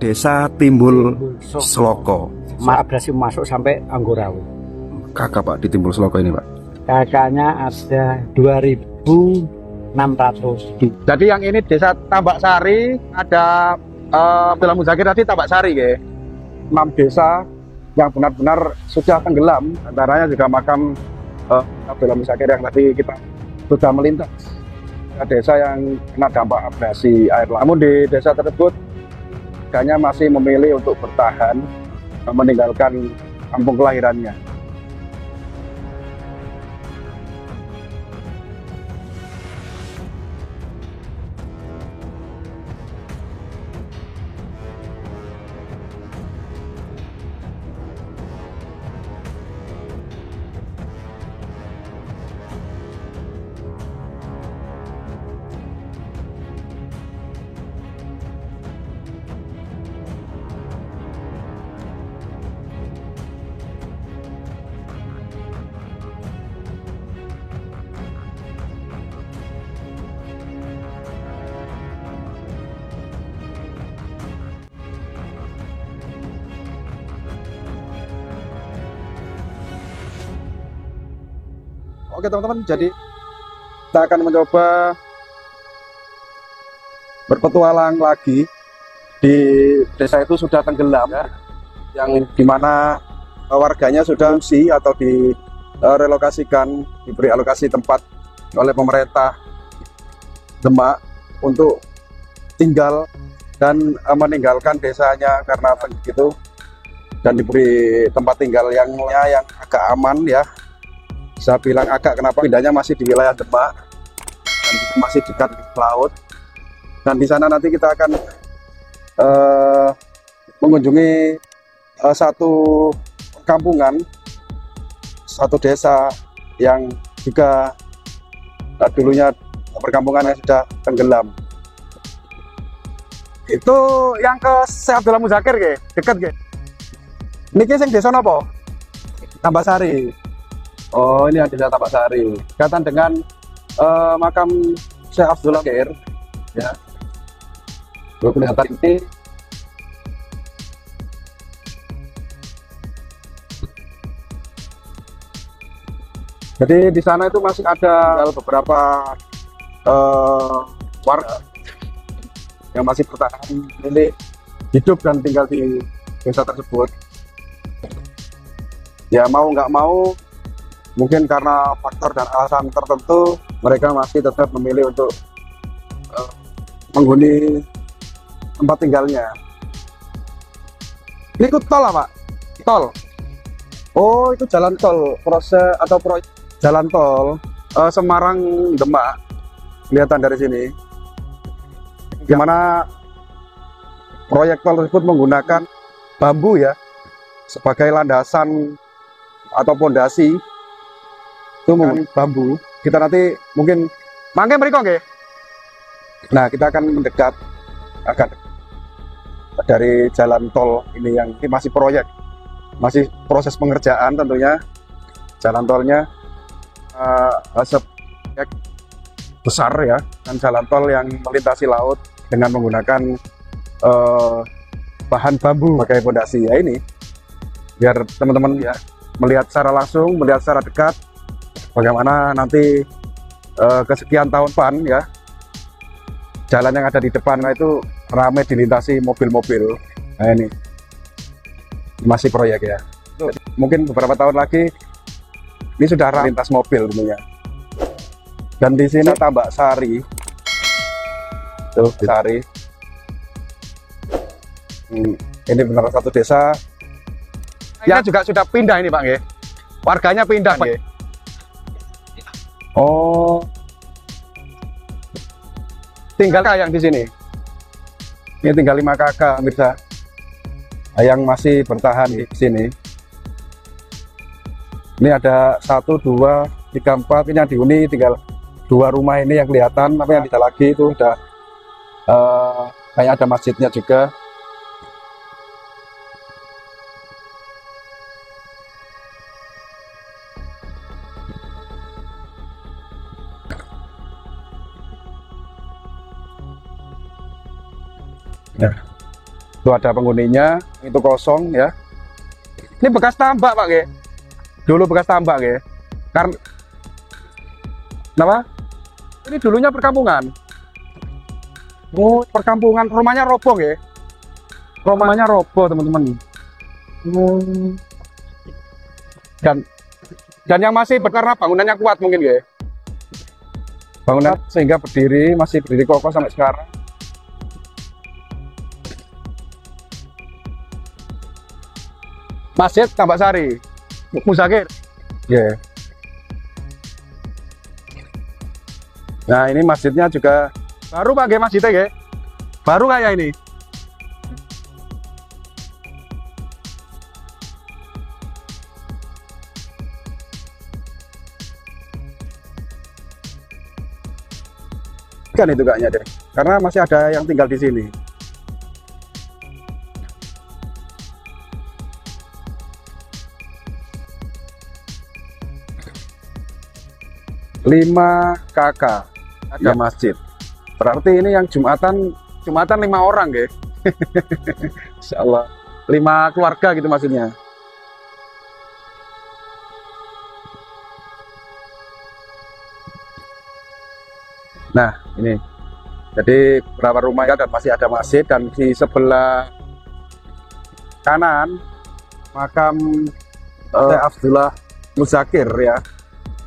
Desa Timbul Sloko. Abrasi masuk sampai Anggorawi. Kakak Pak di Timbul Sloko ini Pak? Kakaknya ada 2.600. Jadi yang ini desa Tambak Sari, ada Abdullah Muzakir tadi Tambak Sari ya. 6 desa yang benar-benar sudah tenggelam, antaranya juga makam Abdullah Muzakir yang tadi kita sudah melintas. Desa yang kena dampak abrasi air laut. Namun di desa tersebut kayaknya masih memilih untuk bertahan, meninggalkan kampung kelahirannya. Oke teman-teman, jadi kita akan mencoba berpetualang lagi di desa itu sudah tenggelam ya, yang dimana warganya sudah mengungsi atau direlokasikan, diberi alokasi tempat oleh pemerintah Demak untuk tinggal dan meninggalkan desanya karena begitu, dan diberi tempat tinggal yang agak aman ya. Saya bilang agak, kenapa pindahnya masih di wilayah Demak dan masih dekat laut, dan di sana nanti kita akan mengunjungi satu kampungan, satu desa yang juga dulunya perkampungan yang sudah tenggelam. Itu yang ke Abdullah Muzakir ke, dekat ke. Niki sing desa napa? Tambak Sari. Oh, ini ada desa Tambak Sari. Kaitan dengan makam Syekh Abdullah Muzakir ya. Kelihatan ini jadi di sana itu masih ada beberapa warga yang masih bertahan, ini hidup dan tinggal di desa tersebut. Ya mau nggak mau, mungkin karena faktor dan alasan tertentu, mereka masih tetap memilih untuk menghuni tempat tinggalnya. Ini ikut tol lah Pak? Tol? Oh, itu jalan tol, proses atau proyek jalan tol Semarang Demak, kelihatan dari sini. Gimana proyek tol tersebut menggunakan bambu ya sebagai landasan atau pondasi. Itu bambu. Kita nanti mungkin mangke mriko nggih. Nah, kita akan mendekat agak dari jalan tol ini yang ini masih proyek, masih proses pengerjaan tentunya. Jalan tolnya proyek besar ya, dan jalan tol yang melintasi laut dengan menggunakan bahan bambu sebagai pondasi. Ya ini biar teman-teman ya melihat secara langsung, melihat secara dekat bagaimana nanti kesekian tahun depan ya, jalan yang ada di depan itu ramai dilintasi mobil-mobil. Nah ini masih proyek ya. Mungkin beberapa tahun lagi ini sudah lintas mobil tentunya. Dan di sini Tambak Sari, tuh Sari. Ini benar satu desa. Ya juga sudah pindah ini Pak nggih. Warganya pindah Pak. Oh, tinggal yang di sini. Ini tinggal 5 kakak, pemirsa, yang masih bertahan di sini. Ini ada 1, 2, 3, 4. Ini yang dihuni tinggal 2 rumah ini yang kelihatan. Tapi yang tidak lagi itu udah kayak ada masjidnya juga. Nah, Itu ada penghuninya, itu kosong ya. Ini bekas tambak Pak Ge. Dulu bekas tambak Ge. Karena kenapa? Ini dulunya perkampungan. Oh, perkampungan, rumahnya roboh Ge. Rumahnya roboh teman-teman. Dan yang masih karena bangunannya kuat mungkin Ge. Bangunan sehingga masih berdiri kokoh sampai sekarang. Masjid Tambak Sari, Muzakir. Yeah. Nah ini masjidnya juga baru Pak masjidnya Ge. Baru kayak ini. Kan itu kayaknya deh, karena masih ada yang tinggal di sini. Lima kakak ada masjid. Berarti ini yang Jumatan 5 orang ya. Insya Allah 5 keluarga gitu maksudnya. Nah ini jadi beberapa rumah ya, dan masih ada masjid, dan di sebelah kanan makam Syekh Abdullah Muzakir ya,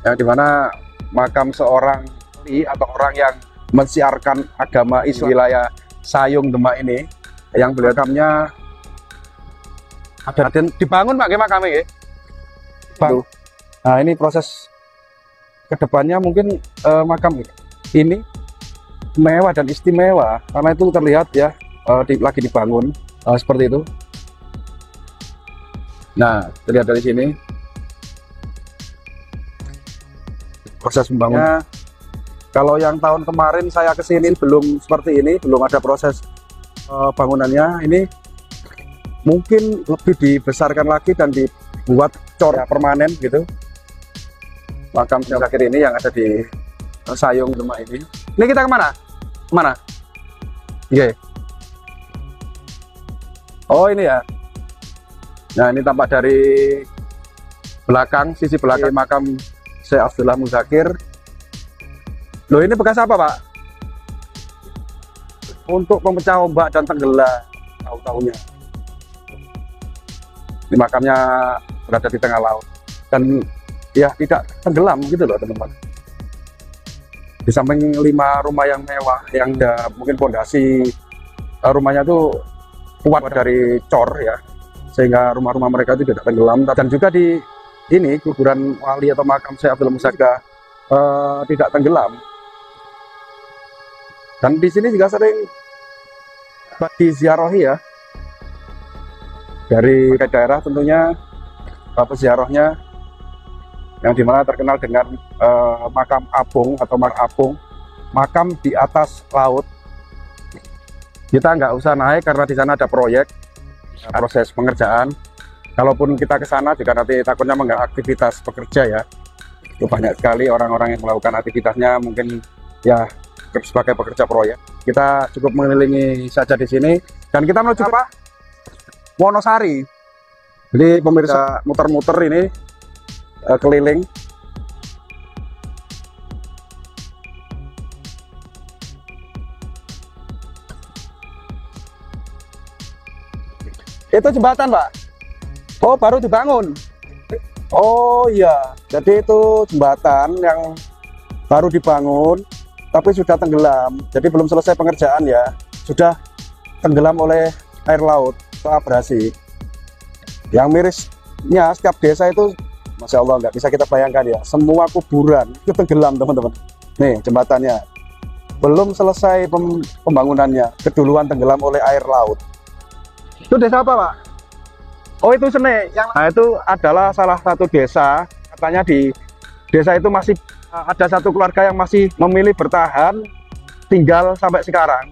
yang dimana makam seorang wali atau orang yang mensiarkan agama Islam wilayah Sayung Demak ini, yang beliau makamnya ada dan dibangun Pak makamnya ya. Nah ini proses kedepannya mungkin makam ini mewah dan istimewa karena itu terlihat ya lagi dibangun seperti itu. Nah terlihat dari sini proses pembangunan. Kalau yang tahun kemarin saya kesini belum seperti ini, belum ada proses bangunannya. Ini mungkin lebih dibesarkan lagi dan dibuat cor permanen gitu. Makam Syekh Muzakir ini yang ada di Sayung Demak ini. Ini kita kemana? Kemana? Iya. Oh ini ya. Nah ini tampak dari belakang, sisi belakang makam Syekh Abdullah Muzakir. Loh ini bekas apa Pak? Untuk pemecah ombak dan tenggelam, tahu-tahunya. Ini makamnya berada di tengah laut dan ya tidak tenggelam gitu loh teman-teman. Di samping 5 rumah yang mewah, yang mungkin fondasi rumahnya tuh kuat dari cor ya, sehingga rumah-rumah mereka itu tidak tenggelam. Dan juga di ini kuburan wali atau makam Syekh Abdullah Muzakir tidak tenggelam. Dan di sini juga sering diziarahi ya, dari daerah tentunya peziarahnya, yang dimana terkenal dengan makam apung atau makam apung, makam di atas laut. Kita nggak usah naik karena di sana ada proyek, proses pengerjaan. Kalaupun kita ke sana juga nanti takutnya mengganggu aktivitas pekerja ya. Itu banyak sekali orang-orang yang melakukan aktivitasnya mungkin ya sebagai pekerja proyek. Kita cukup mengelilingi saja di sini dan kita menuju apa? Wonosari. Jadi pemirsa muter-muter ini keliling. Itu jembatan Pak. Oh baru dibangun. Oh iya, jadi itu jembatan yang baru dibangun tapi sudah tenggelam. Jadi belum selesai pengerjaan ya, sudah tenggelam oleh air laut atau abrasi. Yang mirisnya setiap desa itu, Masya Allah, nggak bisa kita bayangkan ya, semua kuburan itu tenggelam teman-teman. Nih jembatannya belum selesai pembangunannya, keduluan tenggelam oleh air laut. Itu desa apa Pak? Oh itu Sene. Nah itu adalah salah satu desa, katanya di desa itu masih ada satu keluarga yang masih memilih bertahan tinggal sampai sekarang.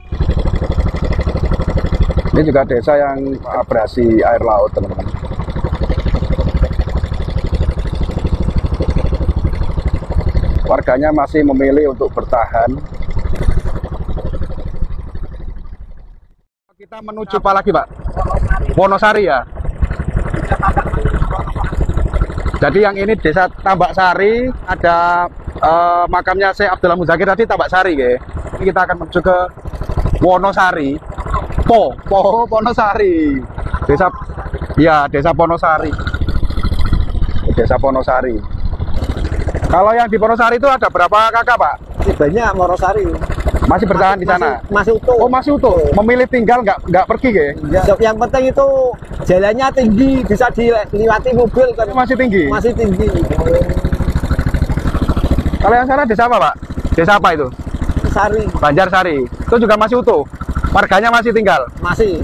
Ini juga desa yang abrasi air laut teman-teman. Warganya masih memilih untuk bertahan. Kita menuju apa lagi, Pak? Wonosari ya. Jadi yang ini desa Tambak Sari, ada makamnya Syekh Abdullah Muzakir tadi Tambak Sari, ya. Ini kita akan menuju ke Wonosari. Wonosari. Desa Wonosari. Desa Wonosari. Kalau yang di Wonosari itu ada berapa kakak, Pak? Banyak Morosari. Masih bertahan di sana? Masih utuh. Oh, masih utuh. Memilih tinggal nggak pergi, ya? Yang penting itu jalannya tinggi, bisa dilewati mobil kan. Masih tinggi? Masih tinggi. Kalau yang sana desa apa, Pak? Desa apa itu? Sari. Banjarsari. Itu juga masih utuh? Warganya masih tinggal? Masih.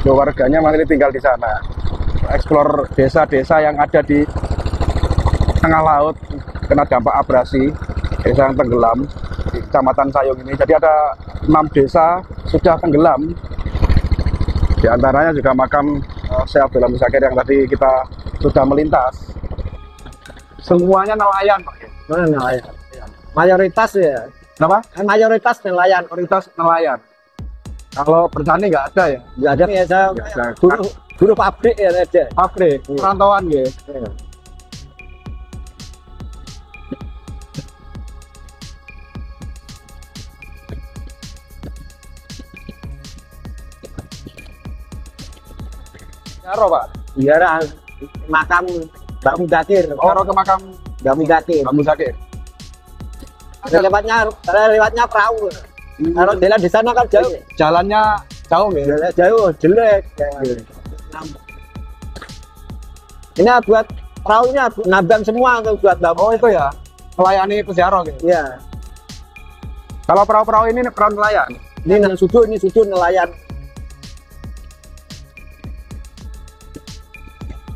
Warganya masih tinggal di sana. Eksplor desa-desa yang ada di tengah laut, kena dampak abrasi, desa yang tenggelam di Kecamatan Sayung ini. Jadi ada 6 desa sudah tenggelam. Di antaranya juga makam Syekh Abdullah Muzakir yang tadi kita sudah melintas. Semuanya nelayan, Pak. Mana nelayan? Mayoritas ya. Kenapa? Mayoritas nelayan. Mayoritas nelayan. Kalau petani nggak ada ya? Nggak ada ya, saya Nggak ada. guru pabrik ya ada. Pabrik, perantauan ya. Jaro, Pak. Iya, makam Mbak Muzakir. Jaro ke makam Mbak Muzakir. Mbak Muzakir. Lewatnya perahu. Kalau jalan di sana kan jauh. Jalannya jauh ya? Jalan jauh, jelek. Ini buat perahunya nabang semua buat nabang. Oh, itu ya. Melayani Pejaro gitu. Iya. Kalau perahu-perahu ini perahu nelayan. Ini sudut nelayan.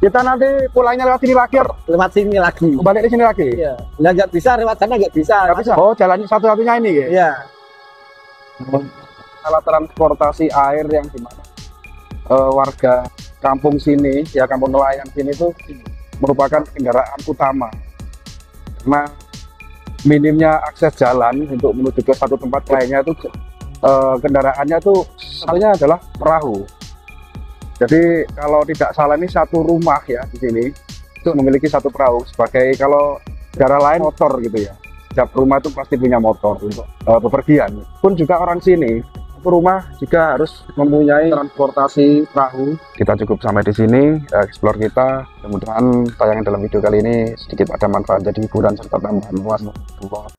Kita nanti pulangnya lewat sini lagi. Lewat sini lagi. Balik di sini lagi. Iya. Lah nggak bisa lewat sana nggak bisa. Nggak bisa. Oh, jalannya satu-satunya ini ya? Iya. Alat transportasi air yang dimana warga kampung sini, ya kampung nelayan sini itu merupakan kendaraan utama. Karena minimnya akses jalan untuk menuju ke satu tempat lainnya itu kendaraannya itu misalnya adalah perahu. Jadi kalau tidak salah ini satu rumah ya di sini itu memiliki satu perahu, sebagai kalau daerah lain motor gitu ya. Setiap rumah itu pasti punya motor untuk bepergian. Pun juga orang sini, satu rumah juga harus mempunyai transportasi perahu. Kita cukup sampai di sini, explore kita. Mudah-mudahan tayangan dalam video kali ini sedikit ada manfaat, jadi hiburan serta tambahan luas.